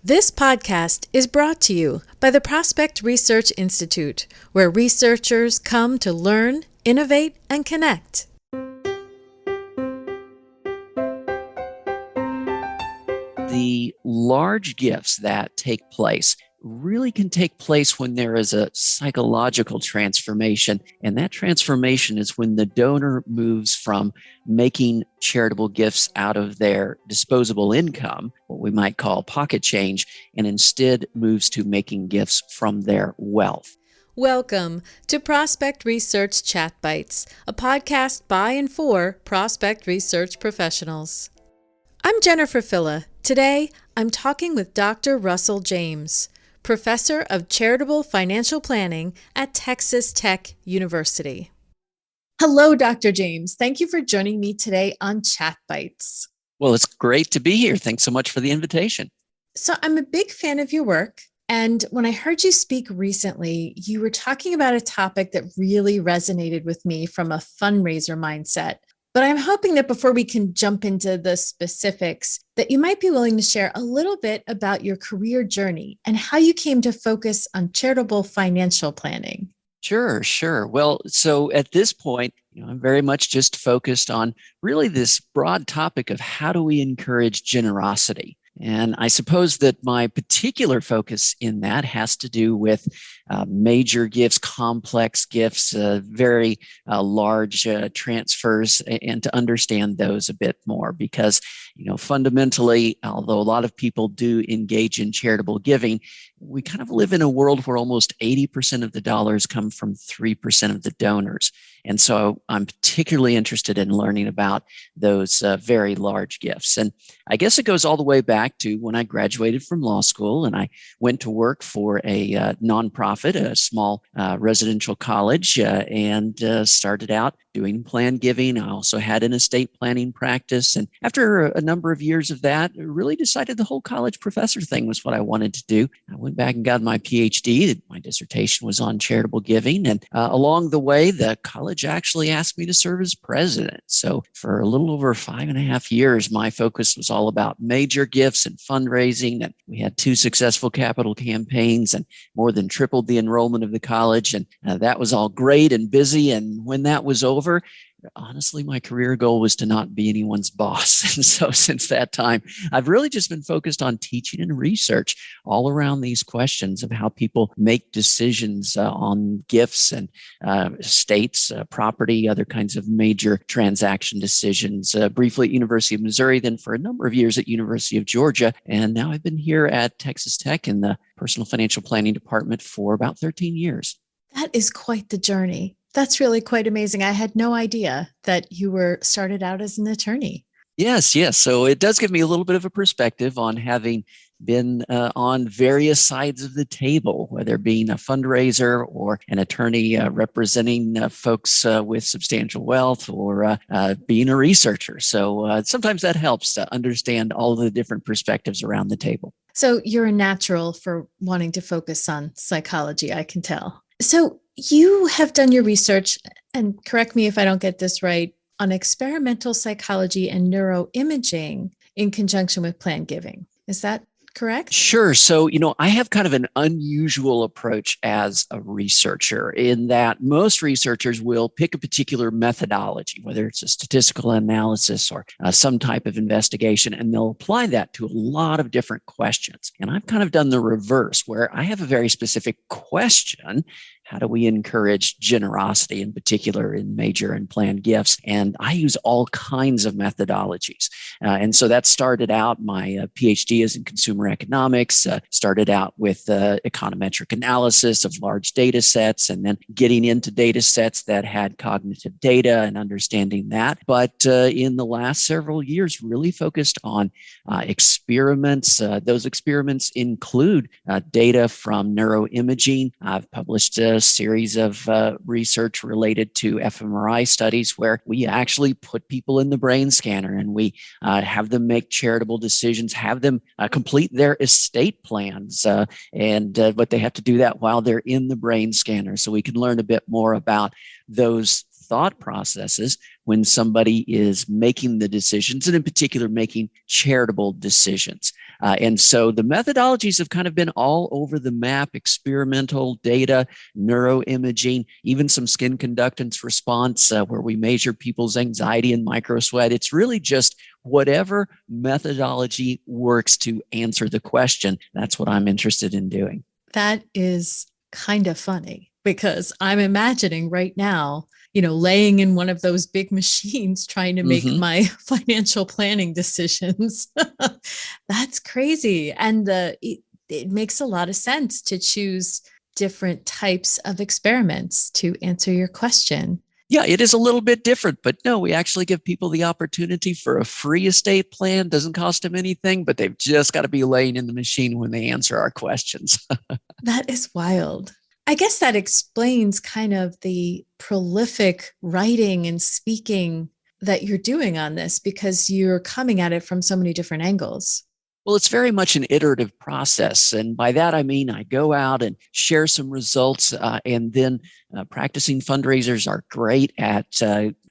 This podcast is brought to you by the Prospect Research Institute, where researchers come to learn, innovate, and connect. The large gifts that take place really can take place when there is a psychological transformation. And that transformation is when the donor moves from making charitable gifts out of their disposable income, what we might call pocket change, and instead moves to making gifts from their wealth. Welcome to Prospect Research Chat Bites, a podcast by and for prospect research professionals. I'm Jennifer Filla. Today, I'm talking with Dr. Russell James, Professor of Charitable Financial Planning at Texas Tech University. Hello, Dr. James. Thank you for joining me today on Chat Bites. Well, it's great to be here. Thanks so much for the invitation. So I'm a big fan of your work. And when I heard you speak recently, you were talking about a topic that really resonated with me from a fundraiser mindset. But I'm hoping that before we can jump into the specifics, that you might be willing to share a little bit about your career journey and how you came to focus on charitable financial planning. Sure. Well, so at this point, I'm very much just focused on really this broad topic of how do we encourage generosity? And I suppose that my particular focus in that has to do with major gifts, complex gifts, very large transfers, and to understand those a bit more because, fundamentally, although a lot of people do engage in charitable giving, we kind of live in a world where almost 80% of the dollars come from 3% of the donors. And so I'm particularly interested in learning about those very large gifts. And I guess it goes all the way back to when I graduated from law school and I went to work for a nonprofit, a small residential college, and started out doing planned giving. I also had an estate planning practice. And after a number of years of that, I really decided the whole college professor thing was what I wanted to do. I went back and got my PhD. My dissertation was on charitable giving. And along the way, the college actually asked me to serve as president. So for a little over 5.5 years, my focus was all about major gifts and fundraising. And we had 2 successful capital campaigns and more than tripled the enrollment of the college. And that was all great and busy. And when that was over, honestly, my career goal was to not be anyone's boss. And so since that time, I've really just been focused on teaching and research all around these questions of how people make decisions on gifts and estates, property, other kinds of major transaction decisions. Briefly at University of Missouri, then for a number of years at University of Georgia. And now I've been here at Texas Tech in the Personal Financial Planning Department for about 13 years. That is quite the journey. That's really quite amazing. I had no idea that you were started out as an attorney. Yes. So it does give me a little bit of a perspective on having been on various sides of the table, whether being a fundraiser or an attorney representing folks with substantial wealth or being a researcher. So sometimes that helps to understand all of the different perspectives around the table. So you're a natural for wanting to focus on psychology, I can tell. So you have done your research, and correct me if I don't get this right, on experimental psychology and neuroimaging in conjunction with planned giving. Is that correct? Sure. So, I have kind of an unusual approach as a researcher in that most researchers will pick a particular methodology, whether it's a statistical analysis or some type of investigation, and they'll apply that to a lot of different questions. And I've kind of done the reverse, where I have a very specific question. How do we encourage generosity, in particular in major and planned gifts? And I use all kinds of methodologies. And so that started out, my PhD is in consumer economics, started out with econometric analysis of large data sets, and then getting into data sets that had cognitive data and understanding that. But in the last several years, really focused on experiments. Those experiments include data from neuroimaging. I've published a series of research related to fMRI studies where we actually put people in the brain scanner and we have them make charitable decisions, have them complete their estate plans, but they have to do that while they're in the brain scanner, so we can learn a bit more about those thought processes when somebody is making the decisions, and in particular, making charitable decisions. And so the methodologies have kind of been all over the map: experimental data, neuroimaging, even some skin conductance response where we measure people's anxiety and microsweat. It's really just whatever methodology works to answer the question. That's what I'm interested in doing. That is kind of funny because I'm imagining right now, laying in one of those big machines trying to make my financial planning decisions. That's crazy. And it makes a lot of sense to choose different types of experiments to answer your question. Yeah, it is a little bit different, but no, we actually give people the opportunity for a free estate plan. Doesn't cost them anything, but they've just got to be laying in the machine when they answer our questions. That is wild. I guess that explains kind of the prolific writing and speaking that you're doing on this because you're coming at it from so many different angles. Well, it's very much an iterative process. And by that, I mean, I go out and share some results. And then practicing fundraisers are great at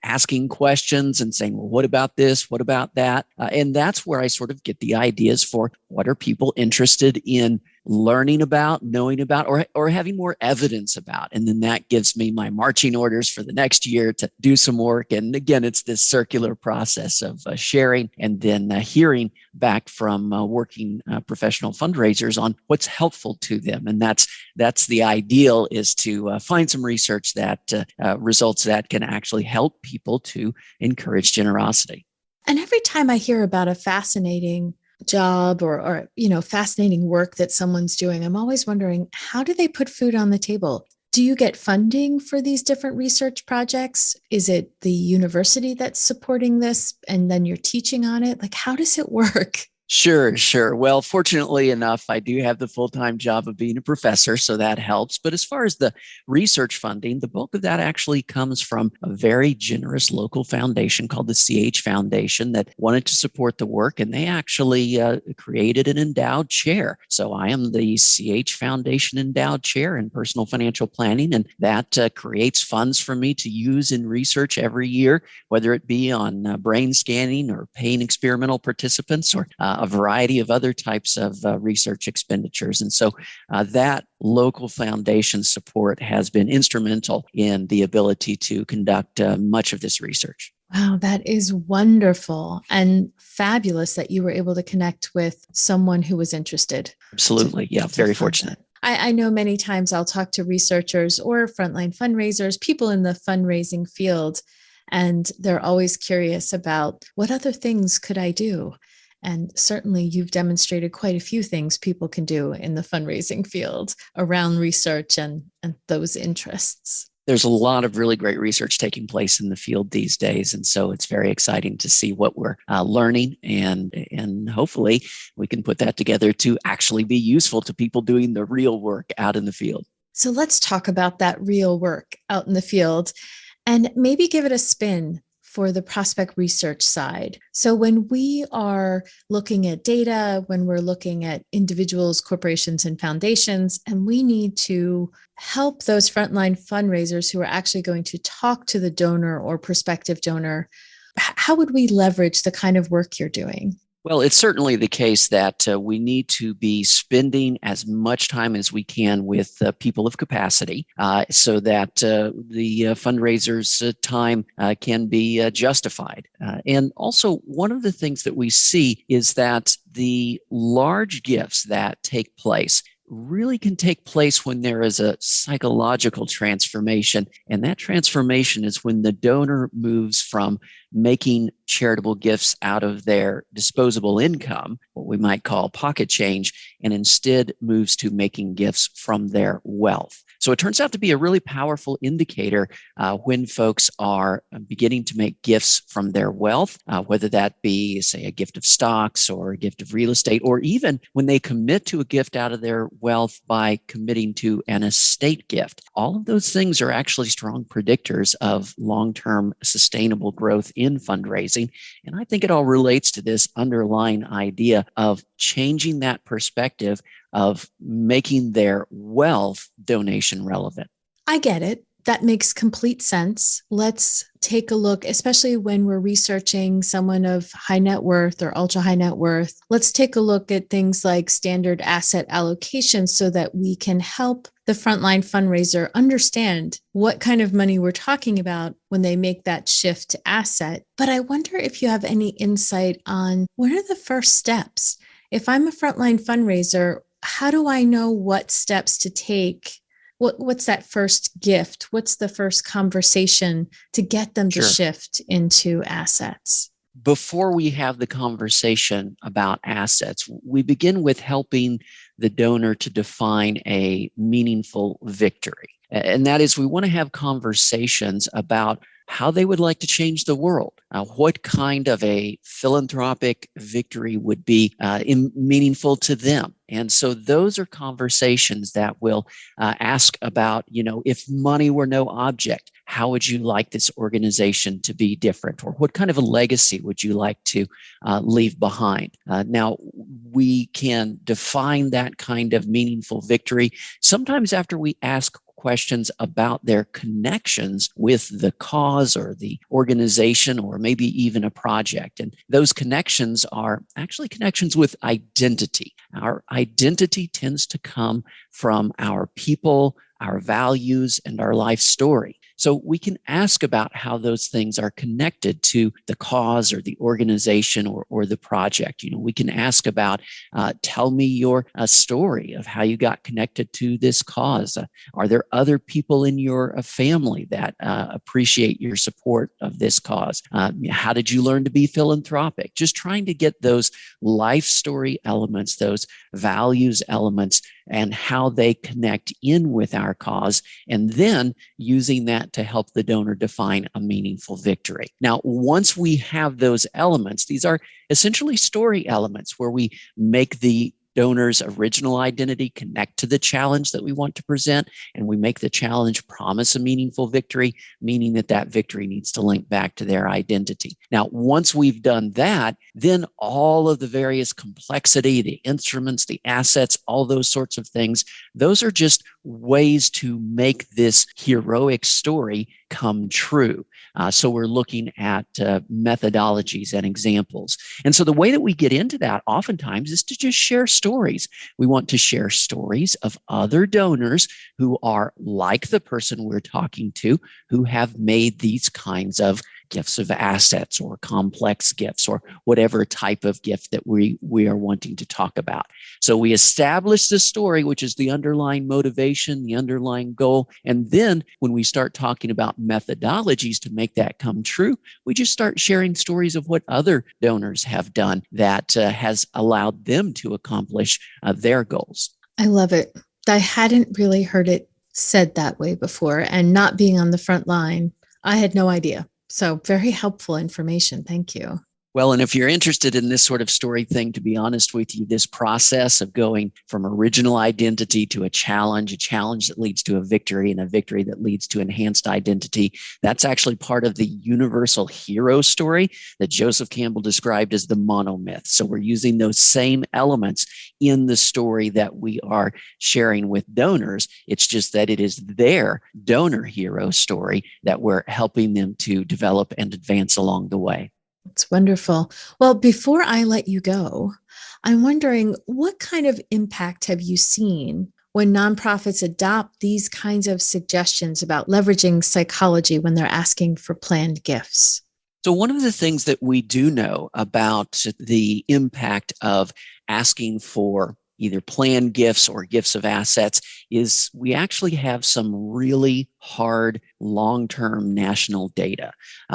asking questions and saying, well, what about this? What about that? And that's where I sort of get the ideas for what are people interested in learning about, knowing about, or having more evidence about. And then that gives me my marching orders for the next year to do some work. And again, it's this circular process of sharing and then hearing back from working professional fundraisers on what's helpful to them. And that's the ideal, is to find some research that results that can actually help people to encourage generosity. And every time I hear about a fascinating job or fascinating work that someone's doing, I'm always wondering, how do they put food on the table? Do you get funding for these different research projects? Is it the university that's supporting this and then you're teaching on it? Like, how does it work? Sure. Well, fortunately enough, I do have the full-time job of being a professor, so that helps. But as far as the research funding, the bulk of that actually comes from a very generous local foundation called the CH Foundation that wanted to support the work, and they actually created an endowed chair. So I am the CH Foundation Endowed Chair in Personal Financial Planning, and that creates funds for me to use in research every year, whether it be on brain scanning or paying experimental participants or a variety of other types of research expenditures. And so that local foundation support has been instrumental in the ability to conduct much of this research. Wow, that is wonderful and fabulous that you were able to connect with someone who was interested. Absolutely. Yeah, very fortunate. I know many times I'll talk to researchers or frontline fundraisers, people in the fundraising field, and they're always curious about what other things could I do? And certainly you've demonstrated quite a few things people can do in the fundraising field around research and those interests. There's a lot of really great research taking place in the field these days. And so it's very exciting to see what we're learning. And hopefully we can put that together to actually be useful to people doing the real work out in the field. So let's talk about that real work out in the field and maybe give it a spin for the prospect research side. So when we are looking at data, when we're looking at individuals, corporations, and foundations, and we need to help those frontline fundraisers who are actually going to talk to the donor or prospective donor, how would we leverage the kind of work you're doing? Well, it's certainly the case that we need to be spending as much time as we can with people of capacity so that the fundraisers' time can be justified. And also, one of the things that we see is that the large gifts that take place really can take place when there is a psychological transformation. And that transformation is when the donor moves from making charitable gifts out of their disposable income, what we might call pocket change, and instead moves to making gifts from their wealth. So it turns out to be a really powerful indicator when folks are beginning to make gifts from their wealth, whether that be, say, a gift of stocks or a gift of real estate, or even when they commit to a gift out of their wealth by committing to an estate gift. All of those things are actually strong predictors of long-term sustainable growth in fundraising. And I think it all relates to this underlying idea of changing that perspective of making their wealth donation relevant. I get it. That makes complete sense. Let's take a look, especially when we're researching someone of high net worth or ultra high net worth. Let's take a look at things like standard asset allocation so that we can help the frontline fundraiser understand what kind of money we're talking about when they make that shift to asset. But I wonder if you have any insight on what are the first steps? If I'm a frontline fundraiser, how do I know what steps to take? What's that first gift? What's the first conversation to get them to Sure. shift into assets? Before we have the conversation about assets, we begin with helping the donor to define a meaningful victory. And that is, we want to have conversations about how they would like to change the world. What kind of a philanthropic victory would be meaningful to them? And so those are conversations that will ask about, if money were no object, how would you like this organization to be different? Or what kind of a legacy would you like to leave behind? Now, we can define that kind of meaningful victory sometimes after we ask questions about their connections with the cause or the organization or maybe even a project. And those connections are actually connections with identity. Our identity tends to come from our people, our values, and our life story. So we can ask about how those things are connected to the cause or the organization or the project. We can ask about, tell me your story of how you got connected to this cause. Are there other people in your family that appreciate your support of this cause? How did you learn to be philanthropic? Just trying to get those life story elements, those values elements, and how they connect in with our cause, and then using that to help the donor define a meaningful victory. Now, once we have those elements, these are essentially story elements where we make the donor's original identity connect to the challenge that we want to present, and we make the challenge promise a meaningful victory, meaning that that victory needs to link back to their identity. Now, once we've done that, then all of the various complexity, the instruments, the assets, all those sorts of things, those are just ways to make this heroic story come true. So we're looking at methodologies and examples. And so the way that we get into that oftentimes is to just share stories. We want to share stories of other donors who are like the person we're talking to, who have made these kinds of gifts of assets or complex gifts or whatever type of gift that we are wanting to talk about. So we establish the story, which is the underlying motivation, the underlying goal. And then when we start talking about methodologies to make that come true, we just start sharing stories of what other donors have done that has allowed them to accomplish their goals. I love it. I hadn't really heard it said that way before, and not being on the front line, I had no idea. So very helpful information. Thank you. Well, and if you're interested in this sort of story thing, to be honest with you, this process of going from original identity to a challenge that leads to a victory, and a victory that leads to enhanced identity, that's actually part of the universal hero story that Joseph Campbell described as the monomyth. So we're using those same elements in the story that we are sharing with donors. It's just that it is their donor hero story that we're helping them to develop and advance along the way. It's wonderful. Well, before I let you go, I'm wondering what kind of impact have you seen when nonprofits adopt these kinds of suggestions about leveraging psychology when they're asking for planned gifts? So one of the things that we do know about the impact of asking for either planned gifts or gifts of assets is we actually have some really hard long-term national data.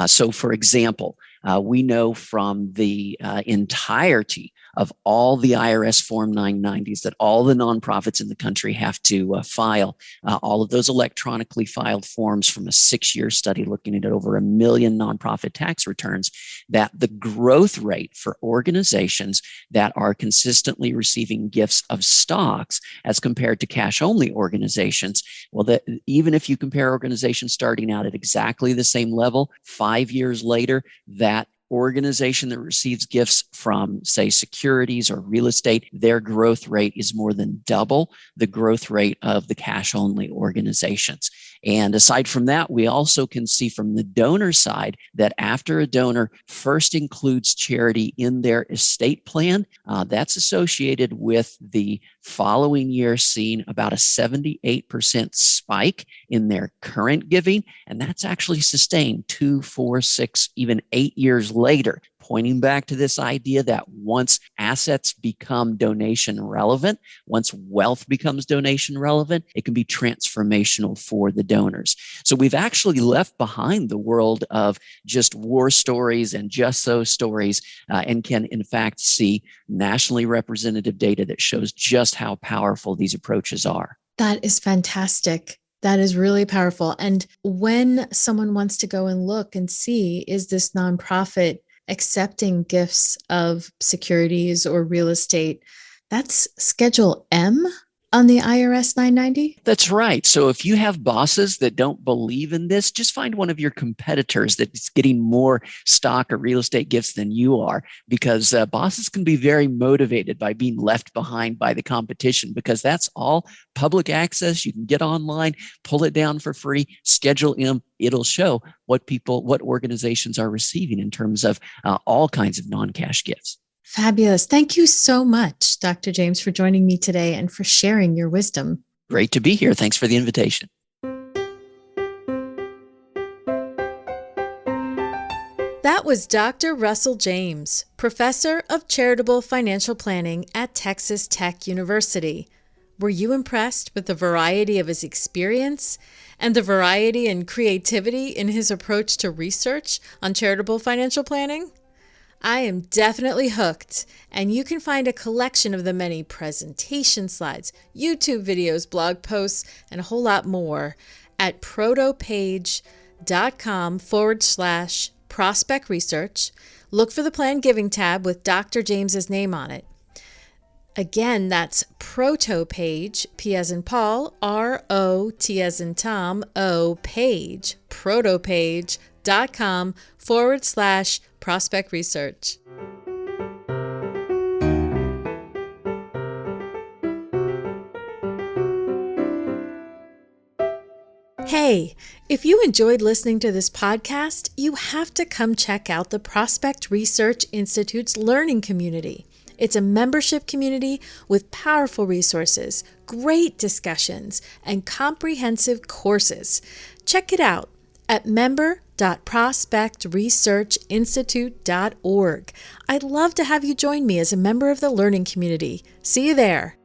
So for example, we know from the entirety of all the IRS Form 990s that all the nonprofits in the country have to file, all of those electronically filed forms from a 6-year study looking at over 1 million nonprofit tax returns, that the growth rate for organizations that are consistently receiving gifts of stocks as compared to cash-only organizations, well, that even if you compare organizations starting out at exactly the same level, 5 years later, that organization that receives gifts from, say, securities or real estate, their growth rate is more than double the growth rate of the cash-only organizations. And aside from that, we also can see from the donor side that after a donor first includes charity in their estate plan, that's associated with the following year seeing about a 78% spike in their current giving. And that's actually sustained 2, 4, 6, even 8 years later, pointing back to this idea that once assets become donation relevant, once wealth becomes donation relevant, it can be transformational for the donors. So we've actually left behind the world of just war stories and just so stories, and can in fact see nationally representative data that shows just how powerful these approaches are. That is fantastic. That is really powerful. And when someone wants to go and look and see, is this nonprofit accepting gifts of securities or real estate, that's Schedule M on the IRS 990? That's right. So if you have bosses that don't believe in this, just find one of your competitors that's getting more stock or real estate gifts than you are, because bosses can be very motivated by being left behind by the competition, because that's all public access. You can get online, pull it down for free, Schedule M. It'll show what organizations are receiving in terms of all kinds of non-cash gifts. Fabulous. Thank you so much, Dr. James, for joining me today and for sharing your wisdom. Great to be here. Thanks for the invitation. That was Dr. Russell James, Professor of Charitable Financial Planning at Texas Tech University. Were you impressed with the variety of his experience and the variety and creativity in his approach to research on charitable financial planning? I am definitely hooked, and you can find a collection of the many presentation slides, YouTube videos, blog posts, and a whole lot more at protopage.com/prospect research. Look for the Plan Giving tab with Dr. James's name on it. Again, that's protopage, P as in Paul, R-O-T as in Tom, O, page, protopage.com/prospect research. Hey, if you enjoyed listening to this podcast, you have to come check out the Prospect Research Institute's learning community. It's a membership community with powerful resources, great discussions, and comprehensive courses. Check it out at member.prospectresearchinstitute.org. I'd love to have you join me as a member of the learning community. See you there.